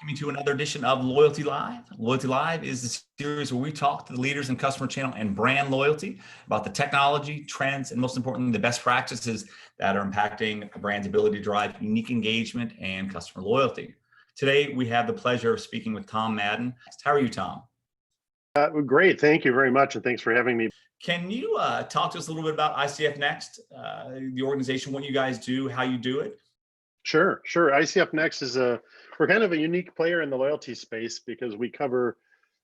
welcome you to another edition of Loyalty Live. Loyalty Live is the series where we talk to the leaders in customer channel and brand loyalty about the technology, trends, and most importantly, the best practices that are impacting a brand's ability to drive unique engagement and customer loyalty. Today, we have the pleasure of speaking with Tom Madden. How are you, Tom? Great. Thank you very much. And thanks for having me. Can you talk to us a little bit about ICF Next, the organization, what you guys do, how you do it? Sure. ICF Next we're kind of a unique player in the loyalty space because we cover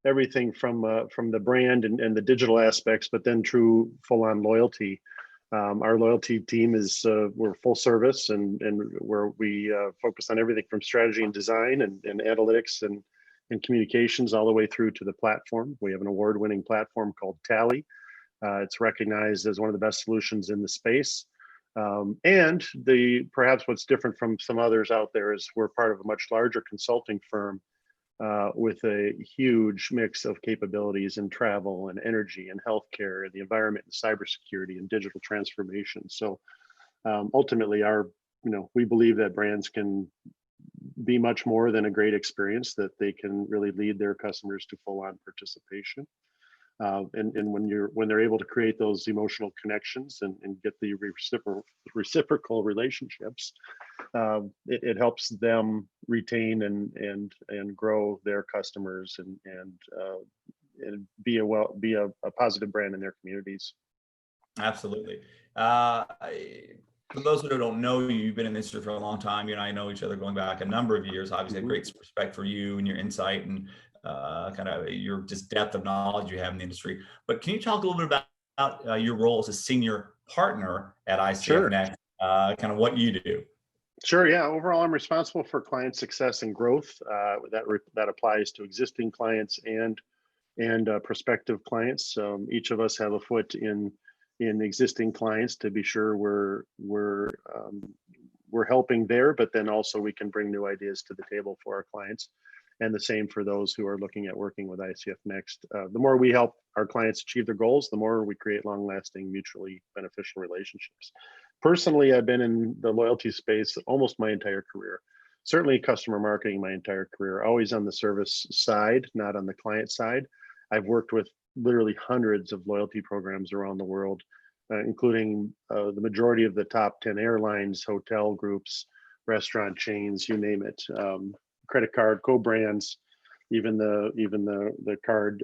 everything from the brand and the digital aspects, but then true full-on loyalty. Our loyalty team we're full service and where we focus on everything from strategy and design and analytics and communications all the way through to the platform. We have an award-winning platform called Tally. It's recognized as one of the best solutions in the space. And perhaps what's different from some others out there is we're part of a much larger consulting firm with a huge mix of capabilities in travel and energy and healthcare and the environment and cybersecurity and digital transformation. So ultimately, we believe that brands can be much more than a great experience, that they can really lead their customers to full-on participation. And when they're able to create those emotional connections and get the reciprocal relationships, it helps them retain and grow their customers and be a positive brand in their communities. Absolutely. For those who don't know you, you've been in this industry for a long time. You and I know each other going back a number of years. Obviously, I have great respect for you and your insight and kind of your just depth of knowledge you have in the industry. But can you talk a little bit about your role as a senior partner at ICF Next, kind of what you do? Sure. Yeah. Overall, I'm responsible for client success and growth. That applies to existing clients and prospective clients. Each of us have a foot in existing clients to be sure we're helping there, but then also we can bring new ideas to the table for our clients. And the same for those who are looking at working with ICF Next. The more we help our clients achieve their goals, the more we create long-lasting, mutually beneficial relationships. Personally, I've been in the loyalty space almost my entire career. Certainly customer marketing my entire career, always on the service side, not on the client side. I've worked with literally hundreds of loyalty programs around the world, including the majority of the top 10 airlines, hotel groups, restaurant chains, you name it. Credit card co-brands, even the card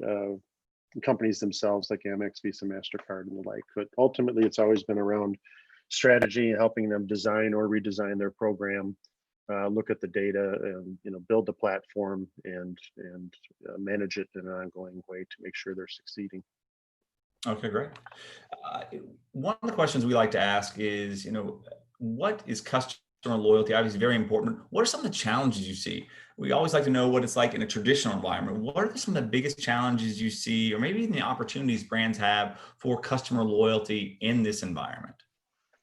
companies themselves like Amex, Visa, MasterCard, and the like. But ultimately, it's always been around strategy and helping them design or redesign their program, look at the data, and build the platform and manage it in an ongoing way to make sure they're succeeding. Okay, great. One of the questions we like to ask is, what is customer loyalty? Obviously very important. What are some of the challenges you see? We always like to know what it's like in a traditional environment. What are some of the biggest challenges you see, or maybe even the opportunities brands have for customer loyalty in this environment?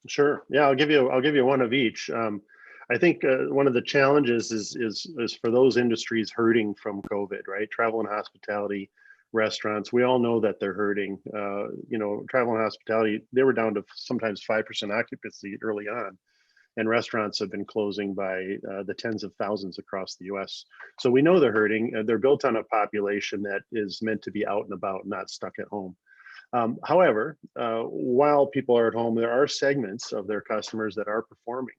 Sure. Yeah, I'll give you one of each. I think one of the challenges is for those industries hurting from COVID, right? Travel and hospitality, restaurants, we all know that they're hurting. Travel and hospitality, they were down to sometimes 5% occupancy early on. And restaurants have been closing by the tens of thousands across the US. So we know they're hurting. They're built on a population that is meant to be out and about, not stuck at home. However, while people are at home, there are segments of their customers that are performing.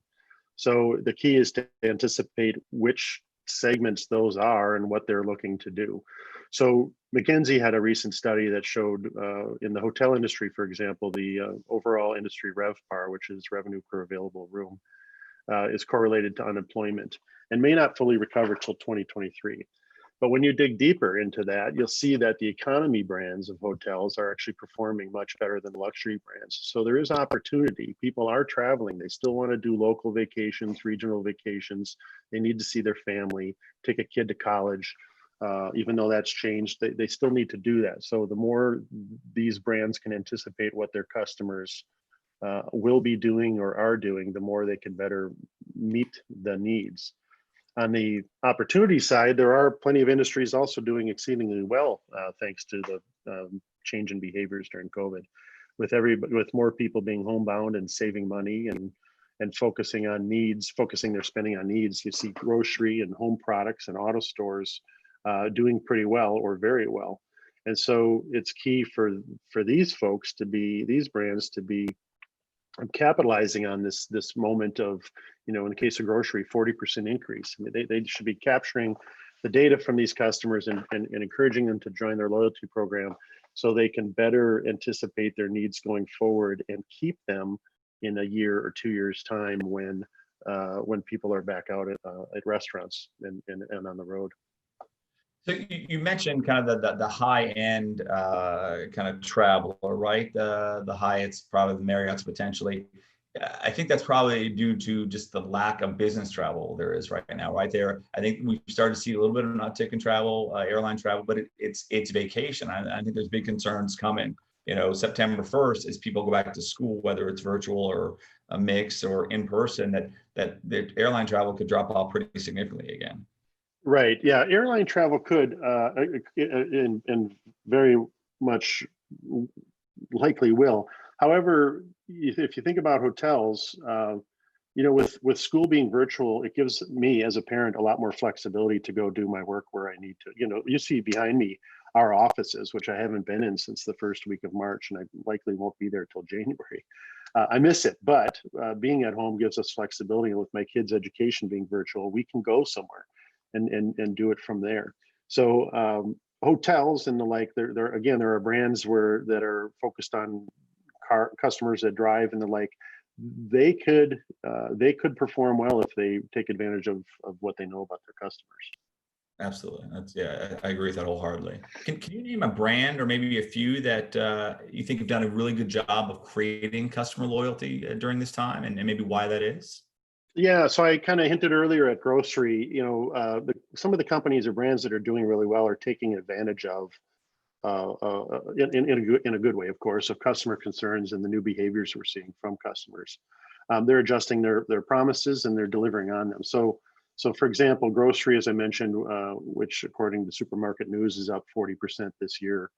So the key is to anticipate which segments those are and what they're looking to do. So McKinsey had a recent study that showed in the hotel industry, for example, the overall industry RevPAR, which is revenue per available room, is correlated to unemployment and may not fully recover till 2023. But when you dig deeper into that, you'll see that the economy brands of hotels are actually performing much better than luxury brands. So there is opportunity. People are traveling. They still want to do local vacations, regional vacations. They need to see their family, take a kid to college. Even though that's changed, they still need to do that. So the more these brands can anticipate what their customers will be doing or are doing, the more they can better meet the needs. On the opportunity side, there are plenty of industries also doing exceedingly well, thanks to the change in behaviors during COVID. With more people being homebound and saving money and focusing on needs, focusing their spending on needs. You see grocery and home products and auto stores doing pretty well or very well. And so it's key for these folks to be, these brands to be capitalizing on this moment of, in the case of grocery, 40% increase. I mean, they should be capturing the data from these customers and encouraging them to join their loyalty program so they can better anticipate their needs going forward and keep them in a year or 2 years time when people are back out at restaurants and on the road. So you mentioned kind of the high end kind of traveler, right? The Hyatts, probably the Marriotts potentially. I think that's probably due to just the lack of business travel there is right now, right there. I think we've started to see a little bit of an uptick in travel, airline travel, but it's vacation. I think there's big concerns coming. September 1st, as people go back to school, whether it's virtual or a mix or in person, that the airline travel could drop off pretty significantly again. Right. Yeah. Airline travel could, and very much likely will. However, if you think about hotels, with school being virtual, it gives me as a parent a lot more flexibility to go do my work where I need to. You see behind me our offices, which I haven't been in since the first week of March, and I likely won't be there till January. I miss it, but being at home gives us flexibility. And with my kids' education being virtual, we can go somewhere and do it from there. So hotels and the like, there are brands that are focused on customers that drive and the like. They could perform well if they take advantage of what they know about their customers. Absolutely. I agree with that wholeheartedly. Can you name a brand or maybe a few that you think have done a really good job of creating customer loyalty during this time, and maybe why that is? Yeah, so I kind of hinted earlier at grocery. Some of the companies or brands that are doing really well are taking advantage of, in a good way, of course, of customer concerns and the new behaviors we're seeing from customers. They're adjusting their promises and they're delivering on them. So for example, grocery, as I mentioned, which according to Supermarket News is up 40% this year.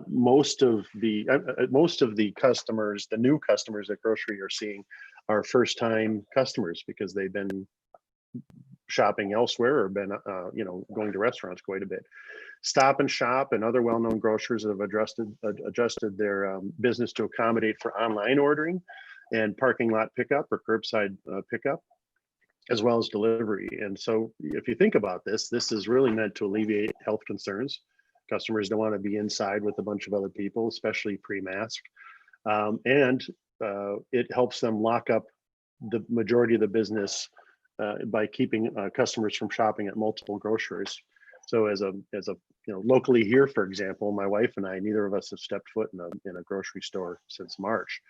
Most of the customers, the new customers that grocery are seeing, are first-time customers because they've been shopping elsewhere or been going to restaurants quite a bit. Stop and Shop and other well-known grocers have adjusted their business to accommodate for online ordering and parking lot pickup or curbside pickup, as well as delivery. And so if you think about this is really meant to alleviate health concerns. Customers don't want to be inside with a bunch of other people, especially pre-mask. And it helps them lock up the majority of the business by keeping customers from shopping at multiple groceries. So as a locally here, for example, my wife and I, neither of us have stepped foot in a grocery store since March.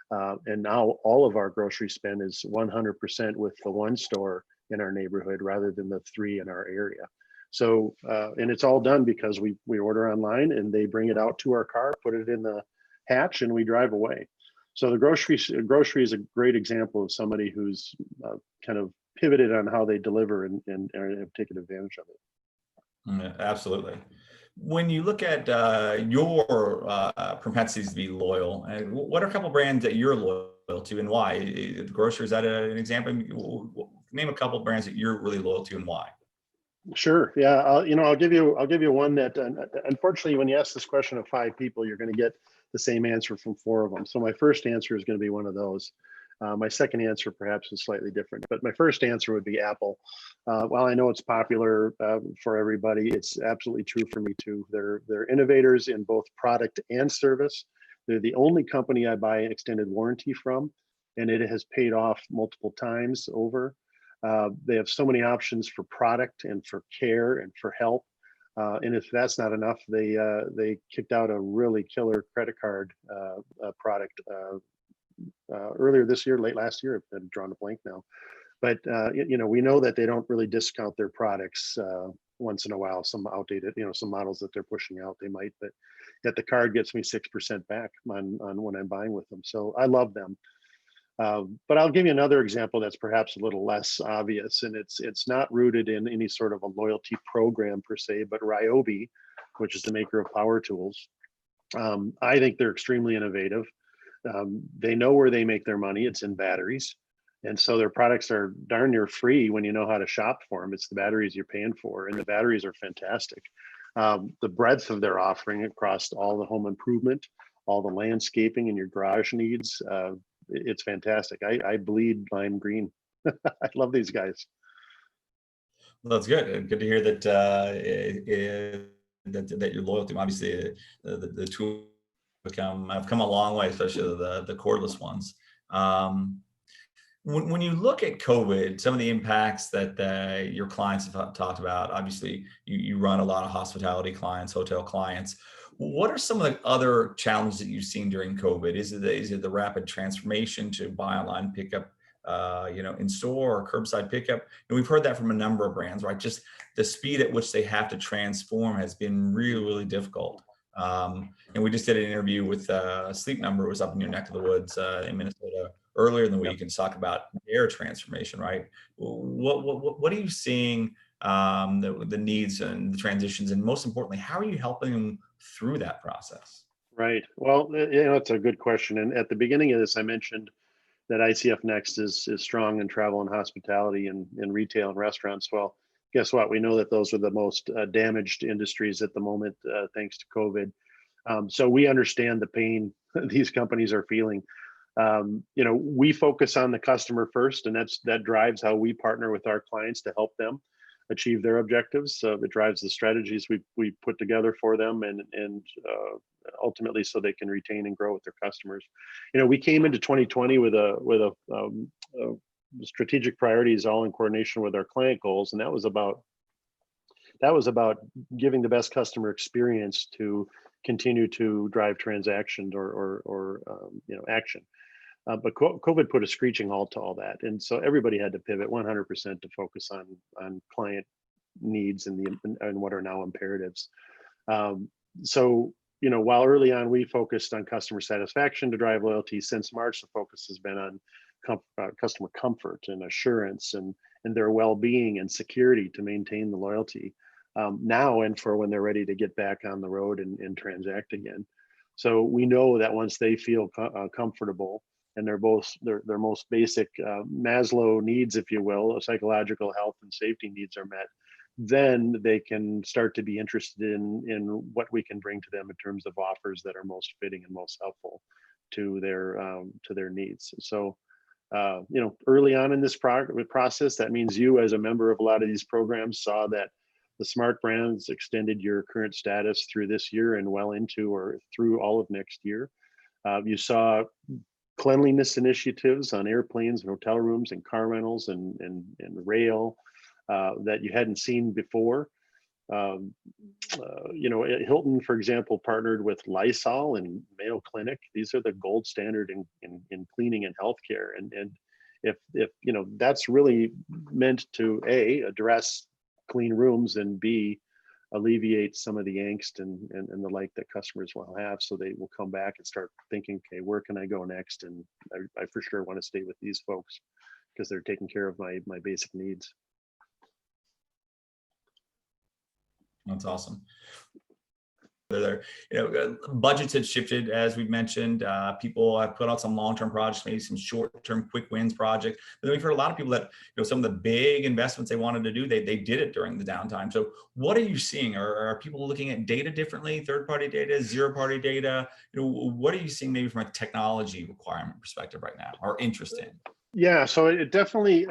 And now all of our grocery spend is 100% with the one store in our neighborhood rather than the 3 in our area. So, and it's all done because we order online and they bring it out to our car, put it in the hatch, and we drive away. So the grocery is a great example of somebody who's kind of pivoted on how they deliver and have taken advantage of it. Absolutely. When you look at your propensities to be loyal, what are a couple brands that you're loyal to and why? The grocery, is that an example? Name a couple brands that you're really loyal to and why. Sure. Yeah. I'll give you one that unfortunately, when you ask this question of 5 people, you're going to get the same answer from 4 of them. So my first answer is going to be one of those. My second answer perhaps is slightly different, but my first answer would be Apple. While I know it's popular for everybody, it's absolutely true for me too. They're innovators in both product and service. They're the only company I buy extended warranty from, and it has paid off multiple times over. They have so many options for product and for care and for help. And if that's not enough, they kicked out a really killer credit card product earlier this year, late last year. I've drawn a blank now. But we know that they don't really discount their products once in a while. Some outdated, some models that they're pushing out, they might, but yet the card gets me 6% back on when I'm buying with them. So I love them. But I'll give you another example that's perhaps a little less obvious, and it's not rooted in any sort of a loyalty program per se, but Ryobi, which is the maker of power tools. I think they're extremely innovative. They know where they make their money. It's in batteries. And so their products are darn near free when you know how to shop for them. It's the batteries you're paying for, and the batteries are fantastic. The breadth of their offering across all the home improvement, all the landscaping and your garage needs, it's fantastic. I bleed lime green. I love these guys. Well, that's good. Good to hear that that you're loyal to them. Obviously, the tools have come a long way, especially the cordless ones. When you look at COVID, some of the impacts that your clients have talked about, obviously you run a lot of hospitality clients, hotel clients. What are some of the other challenges that you've seen during COVID? Is it the rapid transformation to buy online, pickup, in store or curbside pickup? And we've heard that from a number of brands, right? Just the speed at which they have to transform has been really, really difficult. And we just did an interview with Sleep Number. It was up in your neck of the woods in Minnesota earlier in the week, and talk about their transformation, right? What are you seeing, the needs and the transitions, and most importantly, how are you helping them through that process? Right. Well, it's a good question. And at the beginning of this, I mentioned that ICF Next is strong in travel and hospitality and in retail and restaurants. Well, guess what? We know that those are the most damaged industries at the moment, thanks to COVID. So we understand the pain these companies are feeling. We focus on the customer first, and that drives how we partner with our clients to help them achieve their objectives. So it drives the strategies we put together for them, and ultimately so they can retain and grow with their customers. We came into 2020 with a strategic priorities, all in coordination with our client goals, and that was about giving the best customer experience to continue to drive transactions or action. But COVID put a screeching halt to all that, and so everybody had to pivot 100% to focus on client needs and what are now imperatives. So while early on we focused on customer satisfaction to drive loyalty, since March the focus has been on customer comfort and assurance and their well-being and security to maintain the loyalty now and for when they're ready to get back on the road and transact again. So we know that once they feel comfortable and their most basic Maslow needs, if you will, psychological health and safety needs are met, then they can start to be interested in what we can bring to them in terms of offers that are most fitting and most helpful to their needs. So, early on in this process, that means you as a member of a lot of these programs saw that the smart brands extended your current status through this year and well into or through all of next year. You saw cleanliness initiatives on airplanes and hotel rooms and car rentals and rail that you hadn't seen before. Hilton, for example, partnered with Lysol and Mayo Clinic. These are the gold standard in cleaning and healthcare. And if that's really meant to address clean rooms, and B, alleviate some of the angst and the like that customers will have, so they will come back and start thinking, okay, where can I go next? And I for sure want to stay with these folks because they're taking care of my basic needs. That's awesome. Budgets had shifted, as we've mentioned. People have put out some long-term projects, maybe some short-term quick wins projects. But then we've heard a lot of people that some of the big investments they wanted to do, they did it during the downtime. So what are you seeing? Are people looking at data differently? Third-party data, zero-party data? What are you seeing maybe from a technology requirement perspective right now, or interest in? Yeah, so it definitely,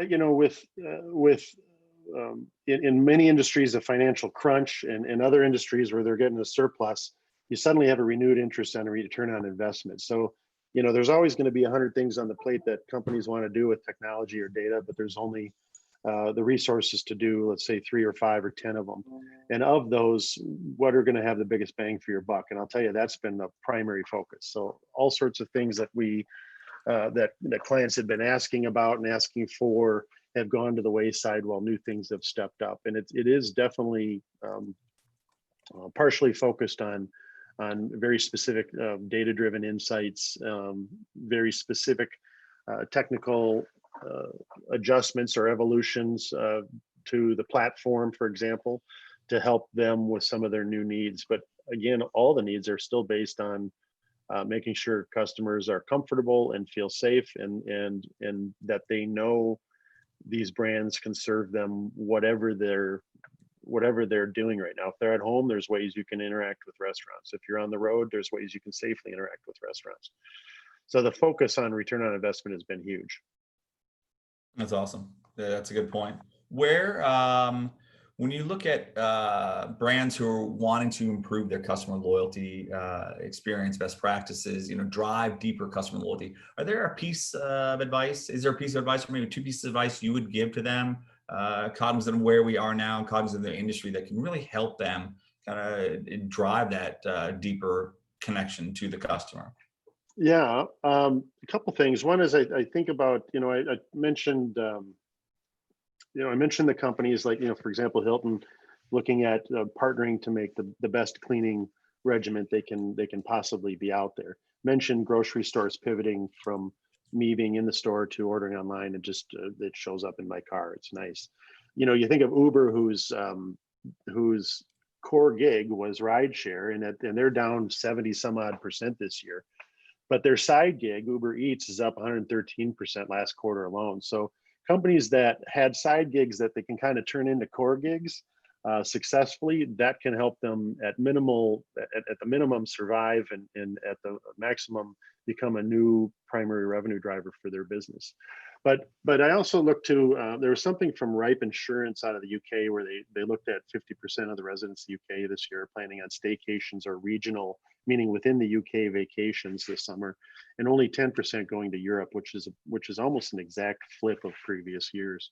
in many industries, a financial crunch, and other industries where they're getting a surplus, you suddenly have a renewed interest on a return on investment. So, there's always going to be 100 things on the plate that companies want to do with technology or data, but there's only the resources to do, let's say, 3 or 5 or 10 of them. And of those, what are going to have the biggest bang for your buck? And I'll tell you, that's been the primary focus. So all sorts of things that that clients have been asking about and asking for have gone to the wayside while new things have stepped up. And it is definitely partially focused on very specific data-driven insights, very specific technical adjustments or evolutions to the platform, for example, to help them with some of their new needs. But again, all the needs are still based on making sure customers are comfortable and feel safe, and that they know these brands can serve them whatever they're doing right now. If they're at home, there's ways you can interact with restaurants. If you're on the road, there's ways you can safely interact with restaurants. So the focus on return on investment has been huge. That's awesome. Yeah, that's a good point. Where, when you look at brands who are wanting to improve their customer loyalty experience, best practices, drive deeper customer loyalty, are there a piece of advice? Is there a piece of advice, or maybe two pieces of advice you would give to them, cognizant of where we are now, cognizant of the industry, that can really help them kind of drive that deeper connection to the customer? Yeah, a couple things. One is I think about, I mentioned, I mentioned the companies like, for example, Hilton, looking at partnering to make the best cleaning regiment they can possibly be out there. Mentioned grocery stores pivoting from me being in the store to ordering online, and just it shows up in my car. It's nice. You think of Uber, whose core gig was rideshare, and they're down 70 some odd % this year. But their side gig, Uber Eats, is up 113% last quarter alone. So companies that had side gigs that they can kind of turn into core gigs successfully, that can help them at the minimum survive, and at the maximum become a new primary revenue driver for their business. But I also looked to, there was something from Ripe Insurance out of the UK, where they looked at 50% of the residents of the UK this year planning on staycations or regional, meaning within the UK, vacations this summer, and only 10% going to Europe, which is almost an exact flip of previous years.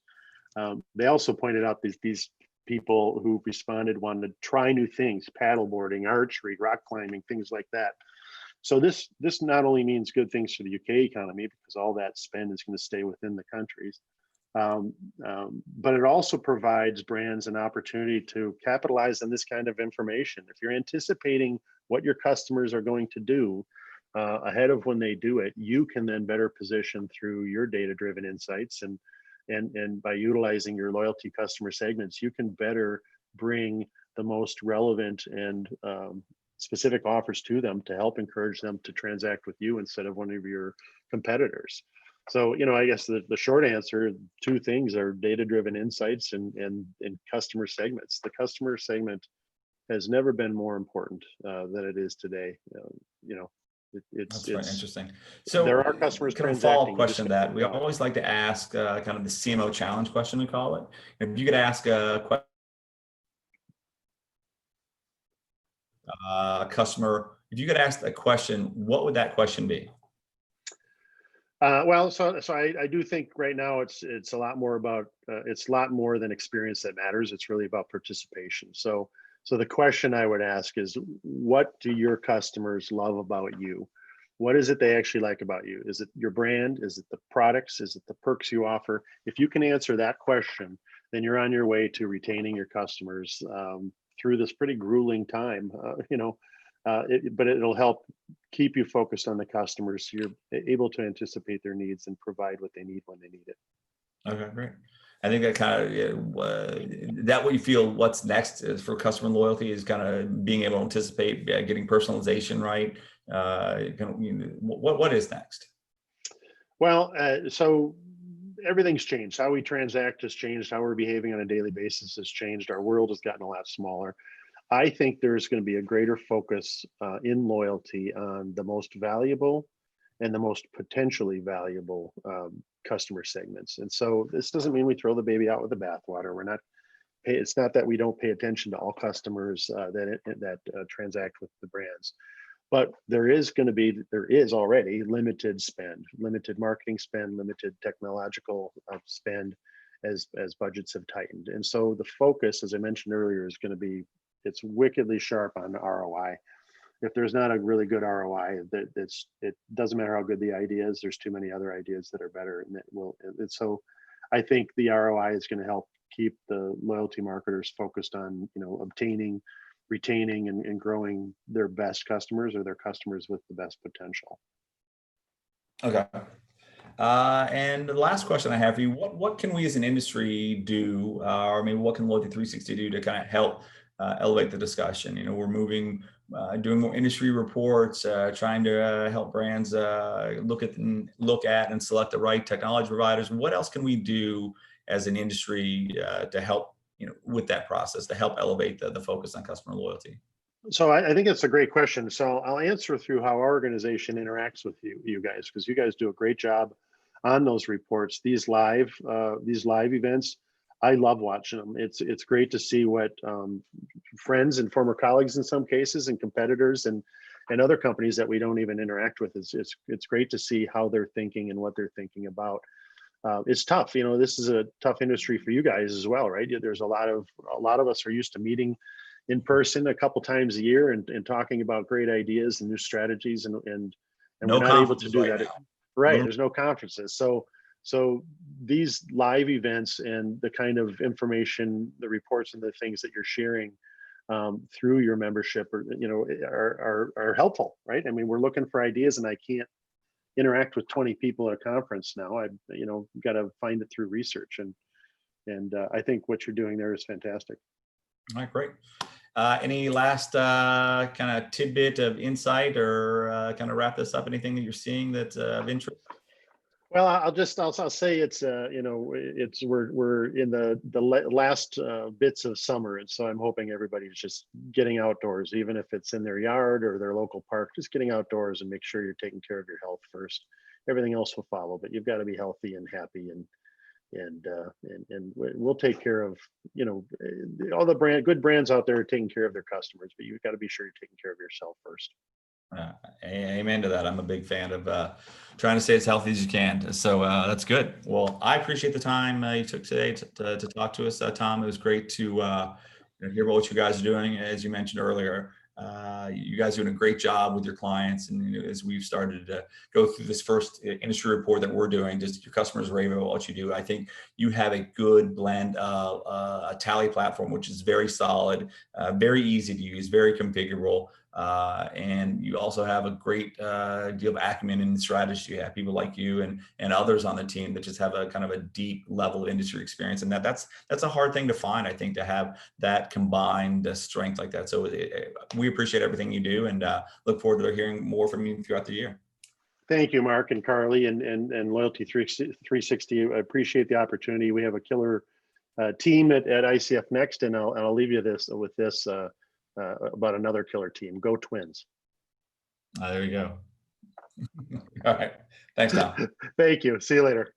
They also pointed out these people who responded wanted to try new things: paddleboarding, archery, rock climbing, things like that. So this not only means good things for the UK economy, because all that spend is going to stay within the countries, but it also provides brands an opportunity to capitalize on this kind of information. If you're anticipating what your customers are going to do ahead of when they do it, you can then better position through your data-driven insights, and by utilizing your loyalty customer segments, you can better bring the most relevant and specific offers to them to help encourage them to transact with you instead of one of your competitors. So, I guess the short answer, two things are data-driven insights and customer segments. The customer segment has never been more important than it is today. That's very interesting. So there are customers kind of transacting. follow-up question that we always like to ask, kind of the CMO challenge question, we call it. If you could ask a customer, if you could ask a question, what would that question be? Well, so I do think right now it's a lot more about it's a lot more than experience that matters. It's really about participation. So the question I would ask is, what do your customers love about you? What is it they actually like about you? Is it your brand? Is it the products? Is it the perks you offer? If you can answer that question, then you're on your way to retaining your customers through this pretty grueling time. But it'll help keep you focused on the customers, so you're able to anticipate their needs and provide what they need when they need it. Okay, great. I think that kind of that what you feel what's next is for customer loyalty is kind of being able to anticipate, getting personalization right. What is next? Well, so everything's changed. How we transact has changed. How we're behaving on a daily basis has changed. Our world has gotten a lot smaller. I think there's going to be a greater focus in loyalty on the most valuable and the most potentially valuable customer segments. And so this doesn't mean we throw the baby out with the bathwater. It's not that we don't pay attention to all customers that transact with the brands, but there is already limited spend, limited marketing spend, limited technological spend as budgets have tightened. And so the focus, as I mentioned earlier, is going to be, it's wickedly sharp on ROI. If there's not a really good ROI, it doesn't matter how good the idea is. There's too many other ideas that are better, and so I think the ROI is going to help keep the loyalty marketers focused on obtaining, retaining, and growing their best customers, or their customers with the best potential. Okay. And the last question I have for you: what can we as an industry do, or maybe what can Loyalty360 do to kind of help elevate the discussion? We're moving doing more industry reports, trying to help brands look at and select the right technology providers. What else can we do as an industry to help, with that process, to help elevate the focus on customer loyalty? So I think it's a great question. So I'll answer through how our organization interacts with you guys, because you guys do a great job on those reports. These live events, I love watching them. It's great to see what friends and former colleagues in some cases, and competitors and other companies that we don't even interact with. It's great to see how they're thinking and what they're thinking about. It's tough. This is a tough industry for you guys as well, right? There's a lot of us are used to meeting in person a couple times a year and talking about great ideas and new strategies, and No we're not able to do right that. now. Right. There's no conferences. So these live events and the kind of information, the reports and the things that you're sharing through your membership are helpful, right? I mean, we're looking for ideas, and I can't interact with 20 people at a conference now. I've got to find it through research, and I think what you're doing there is fantastic. All right, great. Any last kind of tidbit of insight, or kind of wrap this up? Anything that you're seeing that's of interest? Well, I'll say it's we're in the last bits of summer, and so I'm hoping everybody's just getting outdoors, even if it's in their yard or their local park. Just getting outdoors and make sure you're taking care of your health first. Everything else will follow, but you've got to be healthy and happy, and we'll take care of all the good brands out there are taking care of their customers, but you've got to be sure you're taking care of yourself first. Amen to that. I'm a big fan of trying to stay as healthy as you can. So that's good. Well, I appreciate the time you took today to talk to us, Tom. It was great to hear about what you guys are doing. As you mentioned earlier, you guys are doing a great job with your clients. And as we've started to go through this first industry report that we're doing, just your customers rave about what you do. I think you have a good blend of a tally platform, which is very solid, very easy to use, very configurable. And you also have a great deal of acumen and strategy. You have people like you and others on the team that just have a kind of a deep level of industry experience, and that's a hard thing to find, I think, to have that combined strength like that. So we appreciate everything you do, and look forward to hearing more from you throughout the year. Thank you, Mark and Carly and Loyalty360. I appreciate the opportunity. We have a killer team at ICF Next, and I'll leave you with this. About another killer team. Go Twins. There you go. All right. Thanks, Tom. Thank you. See you later.